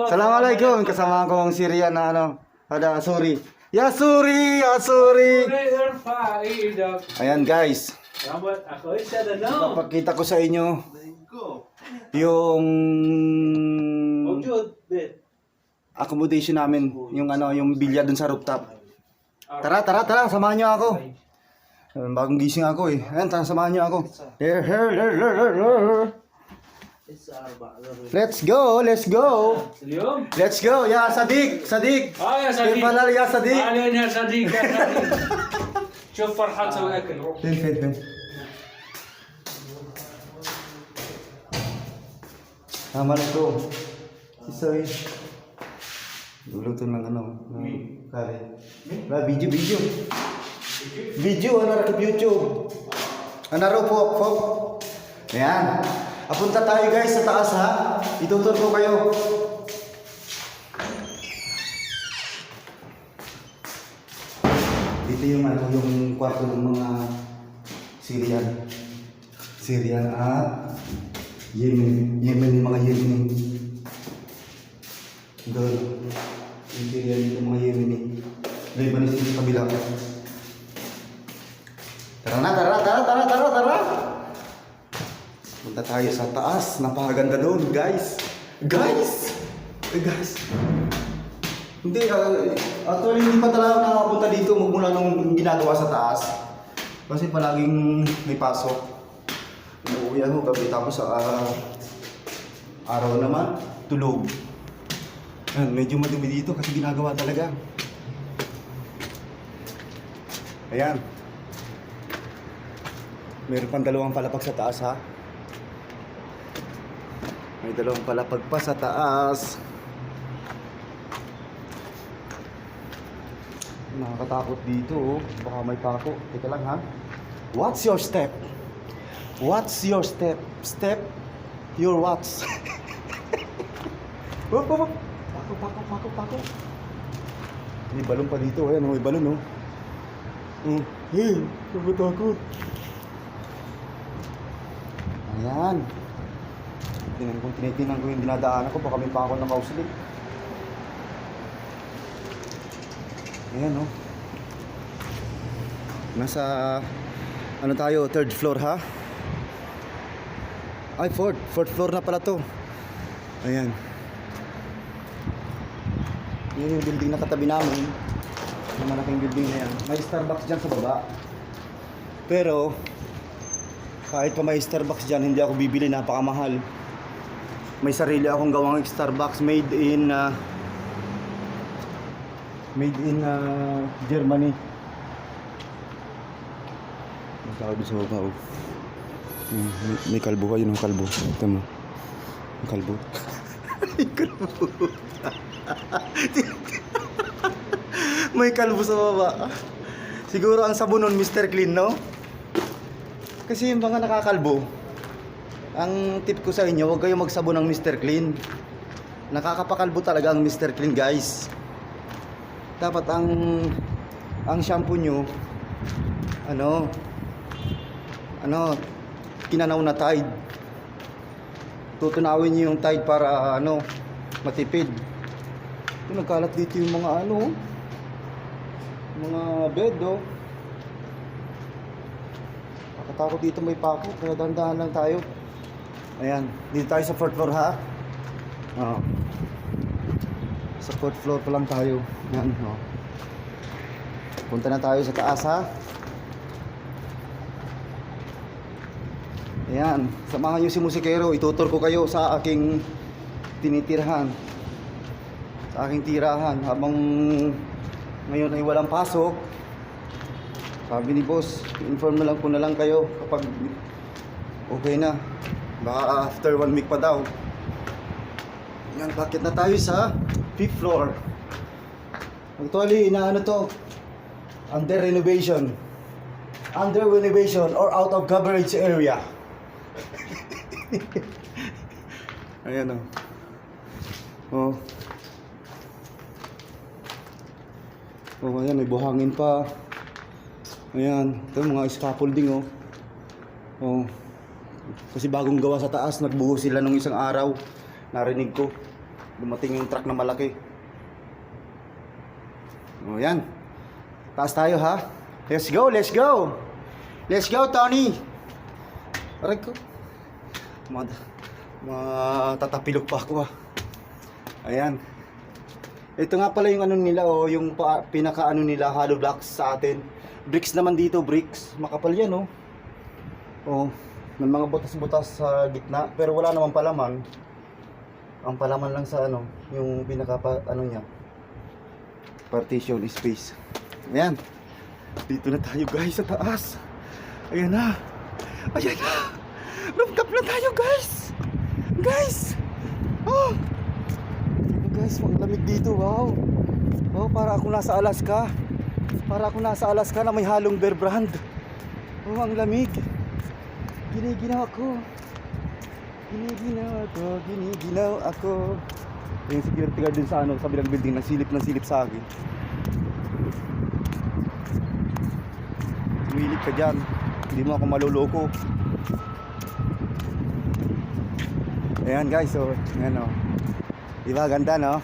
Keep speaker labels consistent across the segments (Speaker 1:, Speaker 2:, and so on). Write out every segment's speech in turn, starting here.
Speaker 1: Assalamualaikum. Kasama ko ang Syrian na ano. Ada Asuri. Yasuri, Asuri. Ayan guys. Papakita ko sa inyo yung accommodation namin, yung ano, yung bilya dun sa rooftop. Tara, samahan niyo ako. Bagong gising ako eh. Ayan, samahan niyo ako. Let's go. Ya Sadiq.
Speaker 2: يا صديق.
Speaker 1: كيف حالك يا صديق؟
Speaker 2: اهلا يا صديق يا صديق. شوف فرحان سوي اكل.
Speaker 1: فين. Assalamualaikum. Sisoy. Luluto ng ano, ng kare. Video. Video, ano rakip YouTube. Ano raw po. Ayan. Apunta tayo guys sa taas ha. Itutur ko kayo. Dito yung ano, yung kwarto ng mga Syrian at Yemen yung mga Yemen. Doon. Yung Syrian yung mga Yemen. Lebanese yung kabila. Tara. Punta tayo sa taas. Napakaganda doon, guys. Guys. Hindi, actually hindi pa talaga nakapunta dito mula nung ginagawa sa taas. Kasi palaging may pasok. Uuwi ako gabi tapos sa araw naman, tulog. Medyo madumi dito kasi ginagawa talaga. Ayan. Meron pang dalawang palapag sa taas ha. May dalawang palapag pa sa taas. Nakakatakot dito oh. Baka may pako. Teka lang ha. What's your step? Step your what's? Pako. May balon pa dito. Ayan, may balon oh. Nakatakot. Ayan. Tinitingnan ko yung dinadaanan ko. Baka may pako na kauslit. Ayan oh. Nasa ano tayo, third floor ha? Ay, fourth floor na pala to. Ayan. Yan yung building na katabi namin. Yung malaking building na yan. May Starbucks dyan sa baba. Pero kahit pa may Starbucks dyan, hindi ako bibili, napakamahal. May sarili akong gawang Starbucks made in Germany. May tao doon sa baba oh. May kalbo ka, yun ang kalbo. Ito mo. Ang kalbo. May kalbo sa baba. Siguro ang sabunon Mr. Clean, no? Kasi yung mga nakakalbo, ang tip ko sa inyo, huwag kayong magsabon ng Mr. Clean. Nakakapakalbo talaga ang Mr. Clean, guys. Dapat ang shampoo nyo kinanaw na Tide. Tutunawin nyo yung Tide para matipid. Nagkalat dito yung mga mga bed oh. Nakatakot dito, may pako, kaya dahan-dahan lang tayo. Ayan, dito tayo sa fourth floor ha. Sa fourth floor pa lang tayo. Ayan, oh. Punta na tayo sa taas ha. Ayan, samahan nyo si musikero. Itutur ko kayo sa aking tinitirhan, sa aking tirahan. Habang ngayon ay walang pasok, sabi ni boss, inform na lang po na lang kayo kapag okay na. Baka after 1 week pa daw. Ayan, bakit na tayo sa 5th floor. Actually, to under renovation or out of coverage area. Ayan oh. Oh, ayan, may buhangin pa. Ayan, ito mga scaffolding oh. Oh. Kasi bagong gawa sa taas, nagbuhos sila nung isang araw. Narinig ko. Dumating yung truck na malaki. O yan. Taas tayo ha. Let's go, let's go. Let's go, Tony. Aray ko. Matatapilok pa ako ha. Ayan. Ito nga pala yung ano nila yung pinaka ano nila, hollow blocks sa atin. Bricks naman dito, bricks. Makapal yan may mga butas-butas sa gitna, pero wala naman palaman. Ang palaman lang sa yung pinaka niya. Partition space. Ayan. Dito na tayo guys sa taas. Ayan na. Ayan na. Rooftop na tayo guys. Guys. Oh. Guys, ang lamig dito. Wow. Oh, para ako nasa Alaska. Para ako nasa Alaska na may halong Bear Brand. Oh, ang lamig. Giniginaw ako. Giniginaw ako. Yung security guard dun sa kabilang building, nasilip sa akin. Tumilip ka dyan. Hindi mo ako maluloko. Ayan guys, ayan diba ganda no?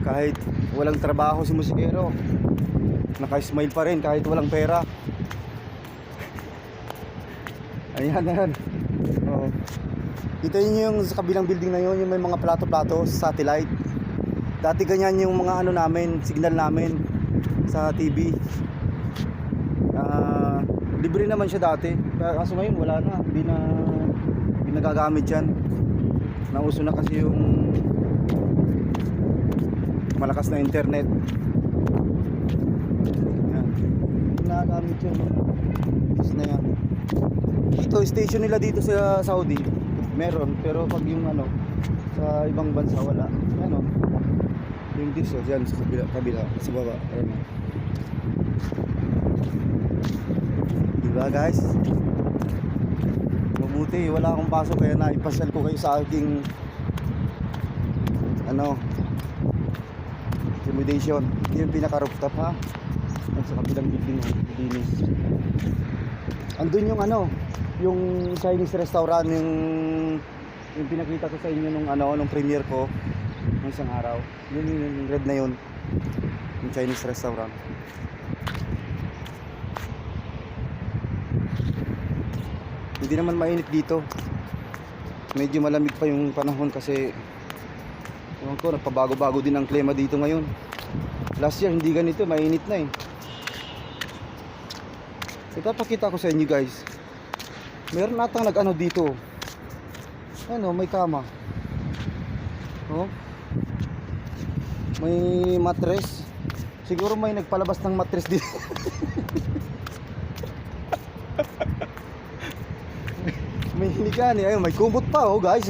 Speaker 1: Kahit walang trabaho si musikero, naka-smile pa rin kahit walang pera. Ayan. Kita niyo yung sa kabilang building na yun, yung may mga plato-plato, satellite. Dati ganyan yung mga namin, signal namin sa TV. Libre naman siya dati. Kaso ngayon wala na, hindi nagagamit yan. Nauso na kasi yung malakas na internet. Yan. Hindi nagagamit yun. Tapos na yan. Ito, station nila dito sa Saudi. Meron, pero pag yung sa ibang bansa wala. Yung diso dyan sa kabila, sa baba. Diba guys? Mabuti, wala akong pasok kaya naipasal ko kayo sa aking accommodation. Yung pinaka rooftop ha. Sa kabilang building linis. Andun yung yung Chinese restaurant, yung pinakita ko sa inyo nung premiere ko ng isang araw. Yung red na yun, yung Chinese restaurant. Hindi naman mainit dito. Medyo malamig pa yung panahon kasi nagpabago-bago din ang klima dito ngayon. Last year hindi ganito, mainit na Ipapakita ko sa inyo guys. Meron natang dito. May kama. May mattress. Siguro may nagpalabas ng mattress dito. May hinigaan ayun, may kumot pa guys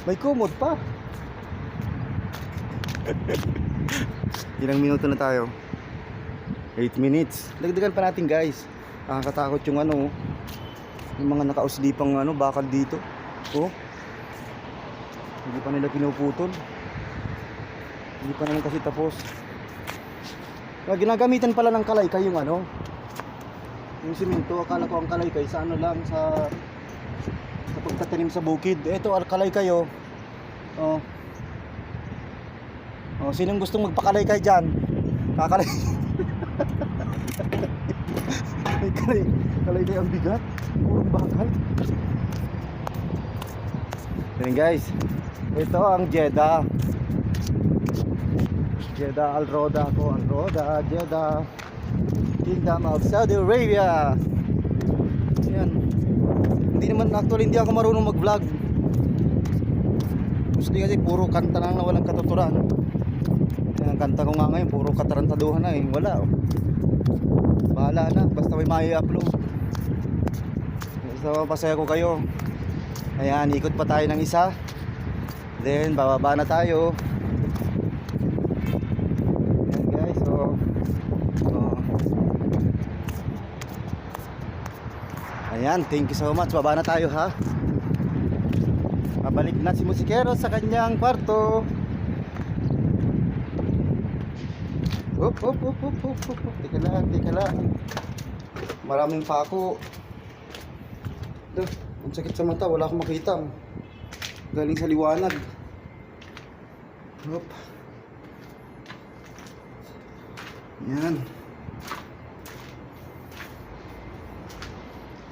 Speaker 1: may kumot pa. Ilang minuto na tayo? 8 minutes. Dagdagan pa natin guys. Nakakatakot yung yung mga nakauslipang bakal dito. Hindi pa nila pinuputol. Hindi pa naman kasi tapos. Ginagamitan pala ng kalaykay yung yung simento. Akala ko ang kalaykay sa lang sa pagtatanim sa bukid. Ito kalaykay sinong gustong magpakalaykay dyan? Kakalay. Kalaykay ang bigat. Purong bakal. Yan guys. Ito ang Jeddah. Jeddah Al Roda ko. Al Roda, Jeddah, Kingdom of Saudi Arabia. Yan. Hindi ako marunong mag-vlog. Gusto kasi puro kanta lang na walang katuturan. Ang kanta ko nga ngayon puro katarantaduhan na wala bahala na basta may i-upload. So pasaya ko kayo. Ayan, ikot pa tayo ng isa, then bababa na tayo. Ayan guys, ayan, thank you so much. Baba na tayo ha. Pabalik na si musikero sa kanyang kwarto. Hop. Teka lang. Maraming pako. Ang sakit sa mata, wala akong makita. galing sa liwanag. Hop. Yan.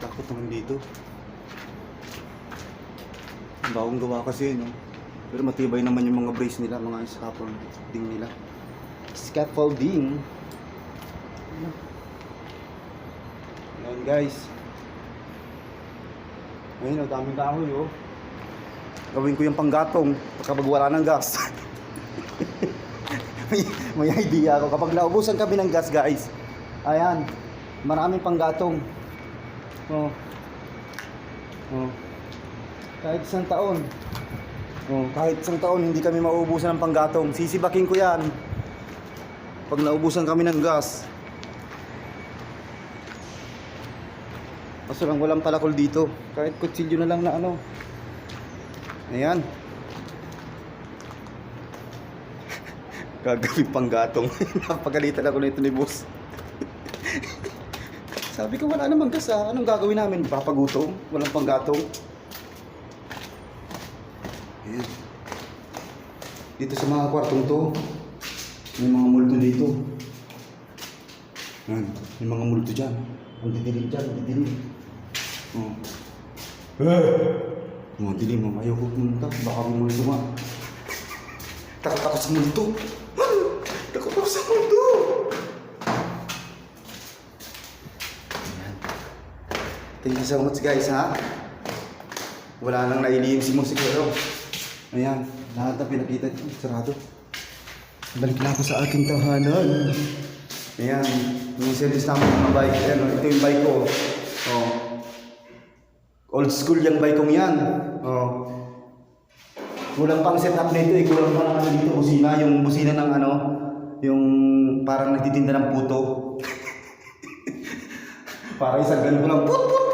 Speaker 1: Takot naman dito. Ang bagong gawa kasi, no? Pero matibay naman yung mga brace nila, mga scaffolding nila. Scaffolding. Ayan guys. Ayun, daming kahoy, oh. Gawin ko yung panggatong kapag wala ng gas. may idea ako. Kapag naubusan kami ng gas, guys. Ayan, maraming panggatong. Oh. Oh. Kahit isang taon. Oh, kahit isang taon hindi kami mauubusan ng panggatong. Sisibaking ko 'yan. Pag naubusan kami ng gas. Kaso lang walang palakol dito. Kahit kutsilyo na lang na ano. Ayan. Gagawin panggatong. Napagalitan ako nito ni boss. Sabi ko wala namang gas ah. Anong gagawin namin? Papagutom? Walang panggatong. Ayan. Dito sa mga kwartong to, may mga multo dito. Ayan. May mga multo dyan. Ang didilim dyan, ang didilim. Oh. Mga dilim, ayaw ko pumunta. Baka may multo nga. Takot ako sa multo. Takot ako sa multo. Ayan. Thank you so much guys ha. Wala nang nailihim si musikero. Ayan, lahat na pinakita dito, sarado. Balik na ako sa aking tahanan. Ayan, yung service namin ng mga bike. Ayan, ito yung bike ko. Oh. Old school yung bike kong yan. Oh. Kulang pang setup nito eh. Kulang pang ano dito, busina. Yung busina ng ano, yung parang nagtitinda ng puto. Para isang ganun ko lang, put, put, put.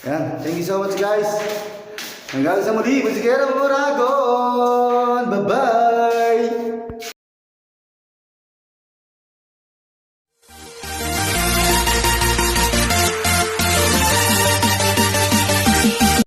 Speaker 1: Yan. Thank you so much guys. Hanggang sa muli, Musikero Moragon. Bye-bye.